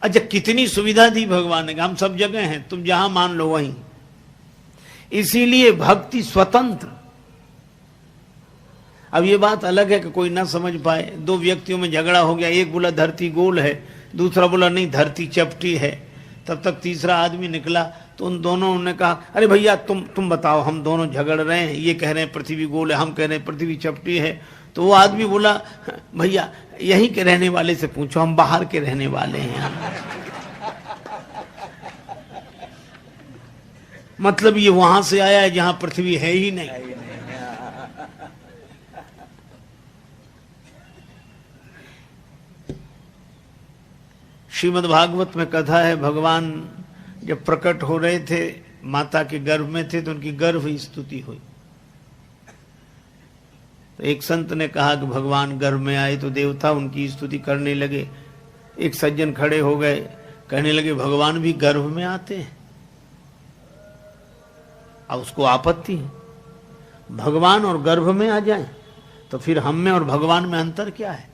अच्छा कितनी सुविधा दी भगवान ने, हम सब जगह हैं, तुम जहां मान लो वहीं। इसीलिए भक्ति स्वतंत्र। अब ये बात अलग है कि कोई ना समझ पाए, दो व्यक्तियों में झगड़ा हो गया, एक बोला धरती गोल है, दूसरा बोला नहीं धरती चपटी है। तब तक तीसरा आदमी निकला तो उन दोनों ने कहा अरे भैया तुम बताओ, हम दोनों झगड़ रहे हैं, ये कह रहे हैं पृथ्वी गोल है, हम कह रहे हैं पृथ्वी चपटी है। तो वो आदमी बोला भैया यहीं के रहने वाले से पूछो, हम बाहर के रहने वाले हैं। मतलब ये वहां से आया है जहां पृथ्वी है ही नहीं। श्रीमद् भागवत में कथा है, भगवान जब प्रकट हो रहे थे, माता के गर्भ में थे, तो उनकी गर्भ स्तुति हुई। तो एक संत ने कहा कि भगवान गर्भ में आए तो देवता उनकी स्तुति करने लगे। एक सज्जन खड़े हो गए, कहने लगे भगवान भी गर्भ में आते हैं। अब उसको आपत्ति है, भगवान और गर्भ में आ जाएं तो फिर हम में और भगवान में अंतर क्या है?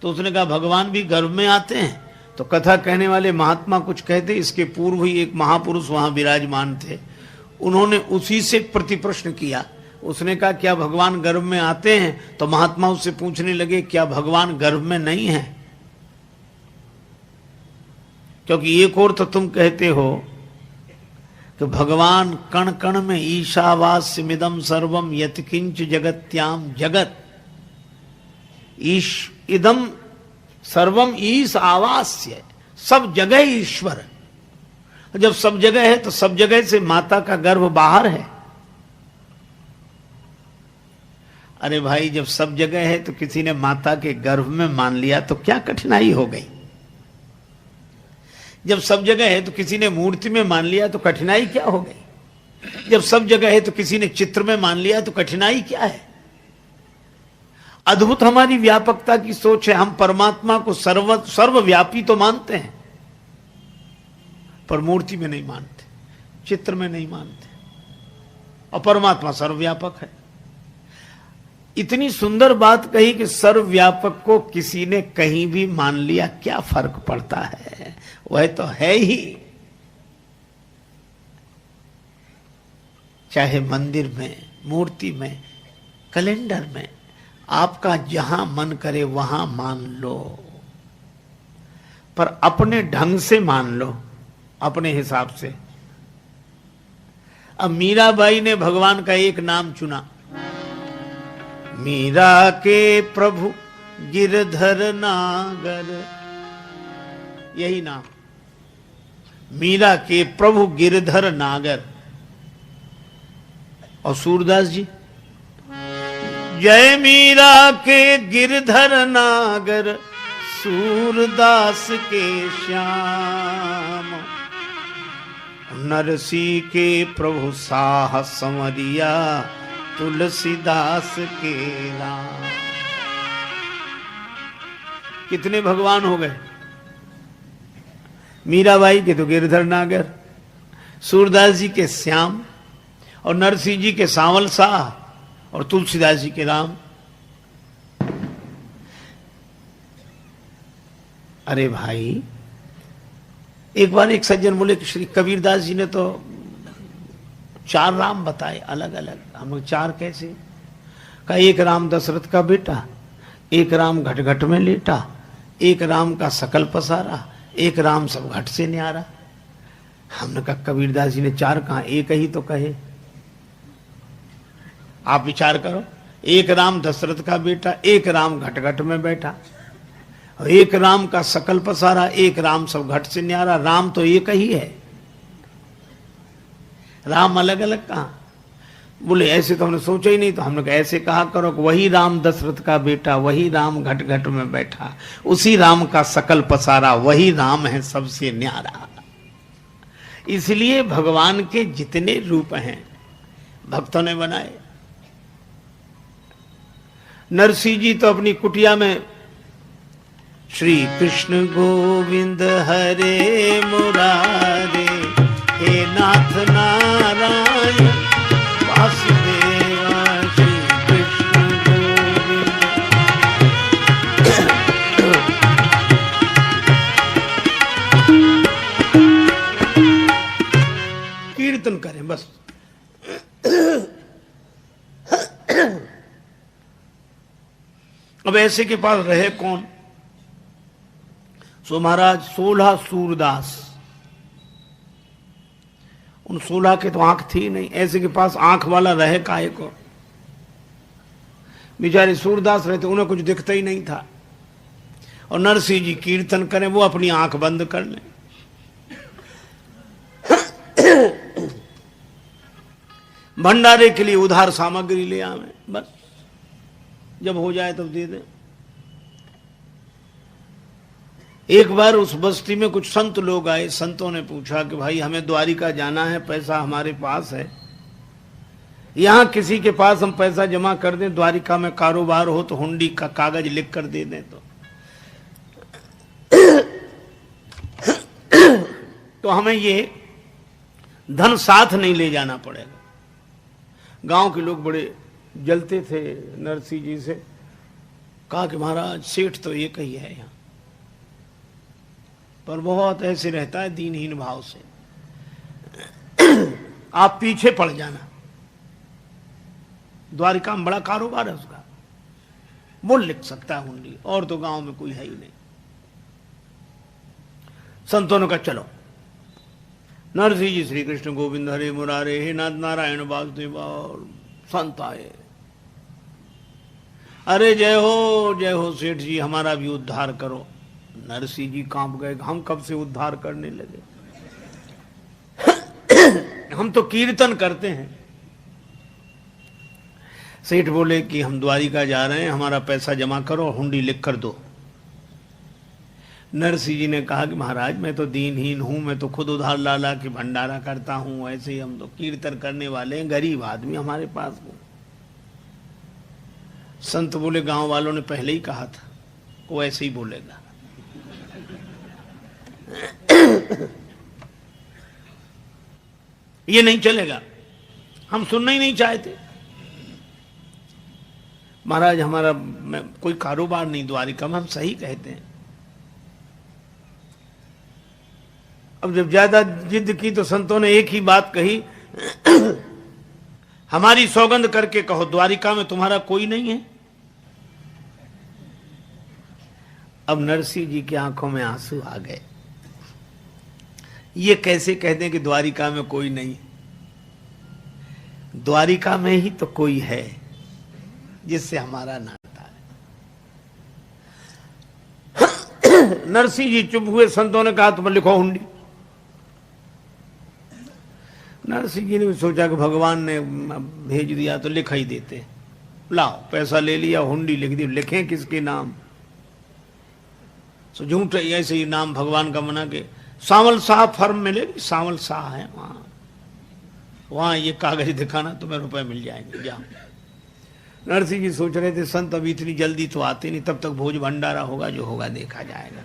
तो उसने कहा भगवान भी गर्भ में आते हैं। तो कथा कहने वाले महात्मा कुछ कहते, इसके पूर्व ही एक महापुरुष वहां विराजमान थे, उन्होंने उसी से प्रति प्रश्न किया। उसने कहा क्या भगवान गर्भ में आते हैं? तो महात्मा उससे पूछने लगे क्या भगवान गर्भ में नहीं है? क्योंकि एक और तो तुम कहते हो कि भगवान कण कण में ईशावास्यमिदं सर्वम यत्किंच जगत्याम जगत, ईश इदम सर्वम ईश आवास्य, सब जगह ईश्वर। जब सब जगह है तो सब जगह से माता का गर्भ बाहर है। अरे भाई जब सब जगह है तो किसी ने माता के गर्भ में मान लिया तो क्या कठिनाई हो गई? जब सब जगह है तो किसी ने मूर्ति में मान लिया तो कठिनाई क्या हो गई? जब सब जगह है तो किसी ने चित्र में मान लिया तो कठिनाई क्या है? अद्भुत हमारी व्यापकता की सोच है। हम परमात्मा को सर्वव्यापी तो मानते हैं, पर मूर्ति में नहीं मानते, चित्र में नहीं मानते, और परमात्मा सर्वव्यापक है। इतनी सुंदर बात कही कि सर्वव्यापक को किसी ने कहीं भी मान लिया, क्या फर्क पड़ता है? वह तो है ही। चाहे मंदिर में, मूर्ति में, कैलेंडर में, आपका जहां मन करे वहां मान लो, पर अपने ढंग से मान लो, अपने हिसाब से। अब मीराबाई ने भगवान का एक नाम चुना, मीरा के प्रभु गिरधर नागर, यही नाम, मीरा के प्रभु गिरधर नागर। और सूरदास जी, जय मीरा के गिरधर नागर, सूरदास के श्याम, नरसी के प्रभु साह संवरिया, तुलसीदास के राम। कितने भगवान हो गए? मीराबाई के तो गिरधर नागर, सूरदास जी के श्याम, और नरसिंह जी के सांवल शाह, और तुलसीदास जी के राम। अरे भाई एक बार एक सज्जन बोले कि श्री कबीरदास जी ने तो 4 राम बताए अलग अलग। हम लोग 4 कैसे? का एक राम दशरथ का बेटा, एक राम घट घट में लेटा, एक राम का सकल पसारा, एक राम सब घट से न्यारा। हमने कहा कबीरदास जी ने 4 कहा, एक ही तो कहे। आप विचार करो, एक राम दशरथ का बेटा, एक राम घट घट में बैठा, और एक राम का सकल पसारा, एक राम सब घट से न्यारा। राम तो एक ही है, राम अलग अलग कहा? बोले ऐसे तो हमने सोचा ही नहीं। तो हमने कहा ऐसे कहा करो कि वही राम दशरथ का बेटा, वही राम घट घट में बैठा, उसी राम का सकल पसारा, वही राम है सबसे न्यारा। इसलिए भगवान के जितने रूप हैं भक्तों ने बनाए। नरसिंह जी तो अपनी कुटिया में श्री कृष्ण गोविंद हरे मुरारे, हे नाथ नारायण वासुदेवा, श्री कृष्ण गोविंद। कीर्तन करें बस। अब ऐसे के पास रहे कौन? सो महाराज 16 सूरदास, उन 16 के तो आंख थी नहीं, ऐसे के पास आंख वाला रहे काहे को? बेचारे सूरदास रहते, उन्हें कुछ दिखता ही नहीं था। और नरसिंह जी कीर्तन करें, वो अपनी आंख बंद कर लें। भंडारे के लिए उधार सामग्री ले आवे, बस जब हो जाए तब दे दें। एक बार उस बस्ती में कुछ संत लोग आए। संतों ने पूछा कि भाई हमें द्वारिका जाना है, पैसा हमारे पास है, यहां किसी के पास हम पैसा जमा कर दें, द्वारिका में कारोबार हो तो हुंडी का कागज लिख कर दे दें तो हमें ये धन साथ नहीं ले जाना पड़ेगा। गांव के लोग बड़े जलते थे नरसिंह जी से। कहा कि महाराज सेठ तो एक ही है यहाँ, पर बहुत ऐसे रहता है दीनहीन भाव से, आप पीछे पड़ जाना, द्वारिका में बड़ा कारोबार है उसका, वो लिख सकता है हुंडी, और तो गांव में कोई है ही नहीं। संतों ने कहा चलो। नरसिंह जी श्री कृष्ण गोविंद हरे मुरारे हे नाथ नारायण वासुदेव, और संत आए। अरे जय हो सेठ जी, हमारा भी उद्धार करो। नरसिंह जी कांप गए, हम कब से उद्धार करने लगे? हम तो कीर्तन करते हैं। सेठ बोले कि हम द्वारिका जा रहे हैं, हमारा पैसा जमा करो और हुंडी लिख कर दो। नरसिंह जी ने कहा कि महाराज मैं तो दीनहीन हूं, मैं तो खुद उधार ला के भंडारा करता हूं, ऐसे ही हम तो कीर्तन करने वाले हैं, गरीब आदमी हमारे पास को। संत बोले गांव वालों ने पहले ही कहा था वो ऐसे ही बोलेगा। ये नहीं चलेगा, हम सुनना ही नहीं चाहते। महाराज हमारा कोई कारोबार नहीं द्वारिका में, हम सही कहते हैं। अब जब ज्यादा जिद की तो संतों ने एक ही बात कही, हमारी सौगंध करके कहो द्वारिका में तुम्हारा कोई नहीं है। अब नरसिंह जी की आंखों में आंसू आ गए। ये कैसे कह दें कि द्वारिका में कोई नहीं? द्वारिका में ही तो कोई है जिससे हमारा नाता है। नरसिंह जी चुप हुए। संतों ने कहा तुम लिखो हुंडी। नरसिंह जी ने सोचा कि भगवान ने भेज दिया तो लिखा ही देते। लाओ पैसा ले लिया, हुंडी लिख दी। लिखें किसके नाम? तो झूठ ऐसे ही नाम भगवान का मना के सांवल शाह फर्म मिलेगी, सांवल शाह है वहां ये कागज दिखाना, तुम्हें रुपए मिल जाएंगे, जाओ। नरसिंह जी सोच रहे थे संत अभी इतनी जल्दी तो आते नहीं, तब तक भोज भंडारा होगा, जो होगा देखा जाएगा।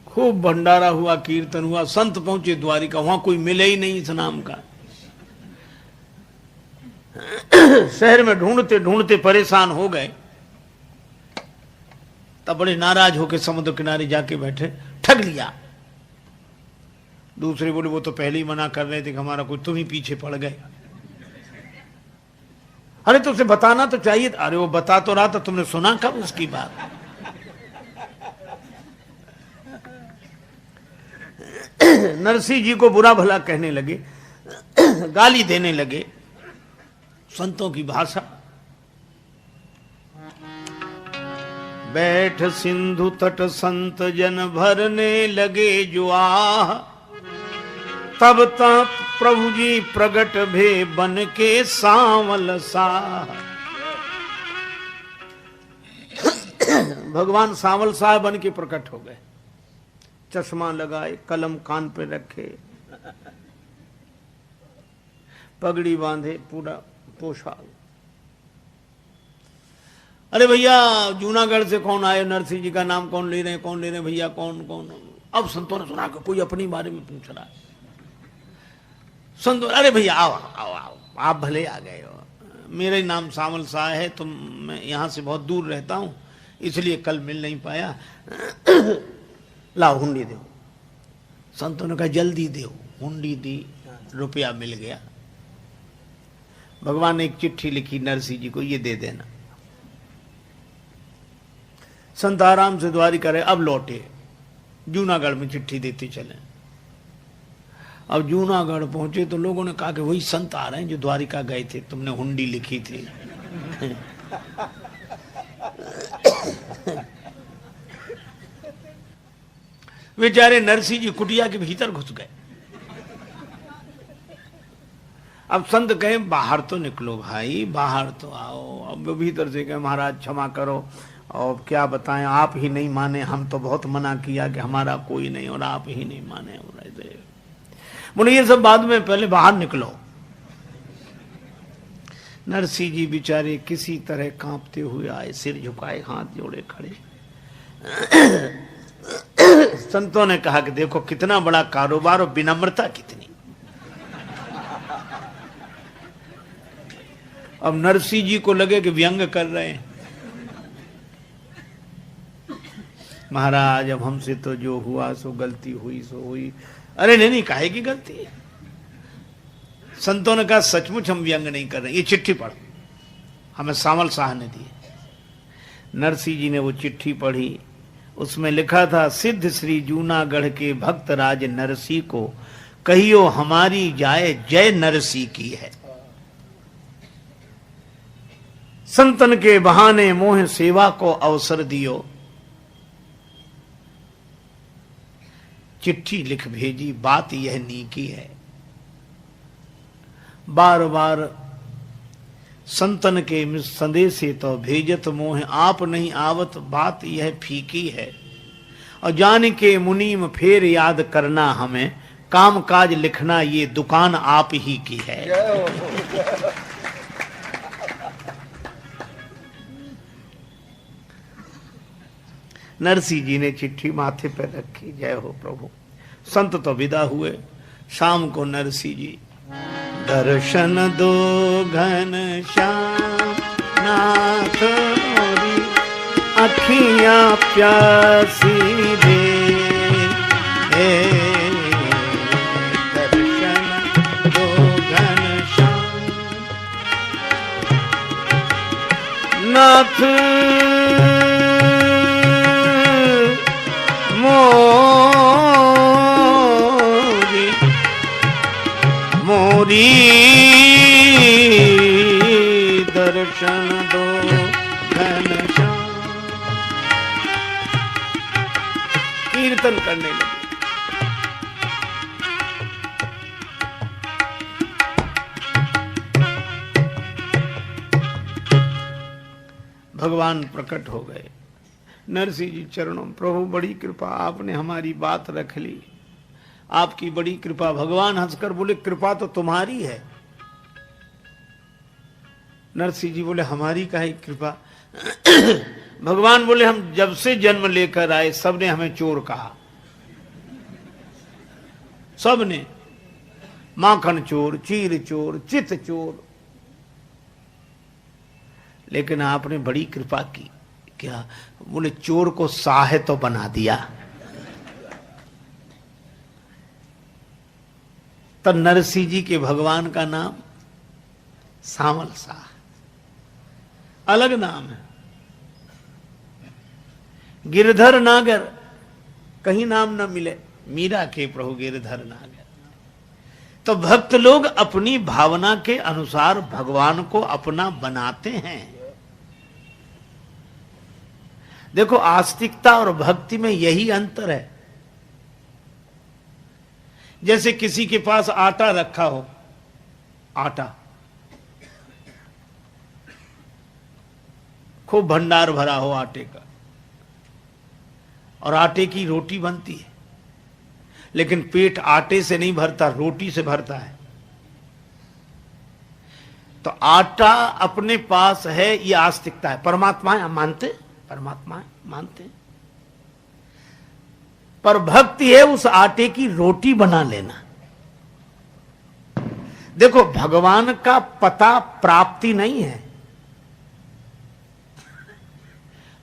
खूब भंडारा हुआ, कीर्तन हुआ, संत पहुंचे द्वारिका, वहां कोई मिले ही नहीं इस नाम का। शहर में ढूंढते ढूंढते परेशान हो गए। तब बड़े नाराज होकर समुद्र किनारे जाके बैठे, ठग लिया। दूसरे बोले वो तो पहले ही मना कर रहे थे कि हमारा कोई, तुम ही पीछे पड़ गए। अरे तो उसे बताना तो चाहिए। अरे वो बता तो रहा था, तुमने सुना कब उसकी बात? नरसिंह जी को बुरा भला कहने लगे, गाली देने लगे। संतों की भाषा। बैठ सिंधु तट संत जन भरने लगे जो आह, तब तक प्रभु जी प्रगट भे बन के सांवल साह। भगवान सांवल साह बन के प्रकट हो गए। चश्मा लगाए, कलम कान पे रखे, पगड़ी बांधे, पूरा पोशाक। अरे भैया जूनागढ़ से कौन आए? नरसिंह जी का नाम कौन ले रहे हैं? कौन ले रहे हैं भैया? कौन कौन? अब संतों ने सुना कि कोई अपनी बारे में पूछ रहा है। संतों, अरे भैया आओ आओ आओ, आप भले आ गए हो। मेरा नाम सांवल शाह है, मैं यहाँ से बहुत दूर रहता हूँ, इसलिए कल मिल नहीं पाया। लाओ हुंडी दो। संतों ने कहा जल्दी दो। हुंडी दी, रुपया मिल गया। भगवान ने एक चिट्ठी लिखी नरसिंह जी को, ये दे देना। संत आराम से द्वारिका रहे। अब लौटे, जूनागढ़ में चिट्ठी देते चले। अब जूनागढ़ पहुंचे तो लोगों ने कहा कि वही संत आ रहे हैं जो द्वारिका गए थे, तुमने हुंडी लिखी थी। बेचारे नरसिंह जी कुटिया के भीतर घुस गए। अब संत कहे बाहर तो निकलो भाई, बाहर तो आओ। अब भीतर से कहे महाराज क्षमा करो, और क्या बताएं, आप ही नहीं माने, हम तो बहुत मना किया कि हमारा कोई नहीं, और आप ही नहीं माने। बोले ये सब बाद में, पहले बाहर निकलो। नरसिंह जी बेचारे किसी तरह कांपते हुए आए, सिर झुकाए, हाथ जोड़े खड़े। संतों ने कहा कि देखो कितना बड़ा कारोबार और विनम्रता कितनी। अब नरसिंह जी को लगे कि व्यंग कर रहे हैं। महाराज अब हमसे तो जो हुआ सो गलती हुई सो हुई। अरे नहीं काहे की गलती है। संतों ने कहा सचमुच हम व्यंग नहीं कर रहे, ये चिट्ठी पढ़, हमें सामल शाह ने दी। नरसिंह जी ने वो चिट्ठी पढ़ी। उसमें लिखा था, सिद्ध श्री जूनागढ़ के भक्त राज नरसिंह को कहियो हमारी जाए जय नरसिंह की है। संतन के बहाने मोह सेवा को अवसर दियो। चिट्ठी लिख भेजी, बात यह नीकी है। बार बार संतन के संदेशे तो भेजत मोह, आप नहीं आवत बात यह फीकी है। और जान के मुनीम फेर याद करना हमें, काम काज लिखना ये दुकान आप ही की है। नरसिंह जी ने चिट्ठी माथे पर रखी। जय हो प्रभु। संत तो विदा हुए। शाम को नरसिंह जी, दर्शन दो घन श्याम नाथ मोरी, अखियां प्यासी दे। दर्शन दो घन श्याम नाथ मोरी, दर्शन दो घनश्याम। कीर्तन करने लगे। भगवान प्रकट हो गए। नरसिंह जी चरणों, प्रभु बड़ी कृपा, आपने हमारी बात रख ली, आपकी बड़ी कृपा। भगवान हंसकर बोले कृपा तो तुम्हारी है। नरसिंह जी बोले हमारी काहे कृपा। भगवान बोले हम जब से जन्म लेकर आए सबने हमें चोर कहा, सबने, माखन चोर, चीर चोर, चित चोर। लेकिन आपने बड़ी कृपा की। क्या? बोले चोर को साहे तो बना दिया। तो नरसिंह जी के भगवान का नाम सामल शाह, अलग नाम है। गिरधर नागर, कहीं नाम न मिले। मीरा के प्रभु गिरधर नागर। तो भक्त लोग अपनी भावना के अनुसार भगवान को अपना बनाते हैं। देखो आस्तिकता और भक्ति में यही अंतर है। जैसे किसी के पास आटा रखा हो, आटा खूब भंडार भरा हो आटे का, और आटे की रोटी बनती है, लेकिन पेट आटे से नहीं भरता, रोटी से भरता है। तो आटा अपने पास है, ये आस्तिकता है। परमात्मा है, मानते, परमात्मा है, मानते। पर भक्ति है उस आटे की रोटी बना लेना। देखो भगवान का पता प्राप्ति नहीं है,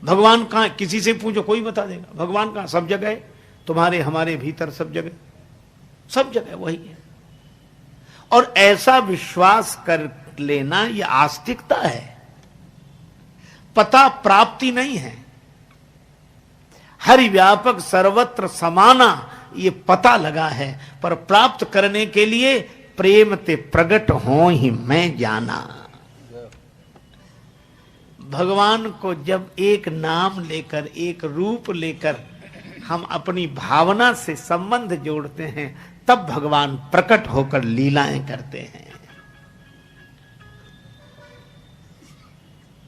भगवान कहाँ, किसी से पूछो कोई बता देगा। भगवान कहाँ, सब जगह है, तुम्हारे हमारे भीतर, सब जगह वही है। और ऐसा विश्वास कर लेना यह आस्तिकता है, पता प्राप्ति नहीं है। हरि व्यापक सर्वत्र समाना ये पता लगा है, पर प्राप्त करने के लिए प्रेम ते प्रगट हो ही मैं जाना। भगवान को जब एक नाम लेकर, एक रूप लेकर हम अपनी भावना से संबंध जोड़ते हैं, तब भगवान प्रकट होकर लीलाएं करते हैं।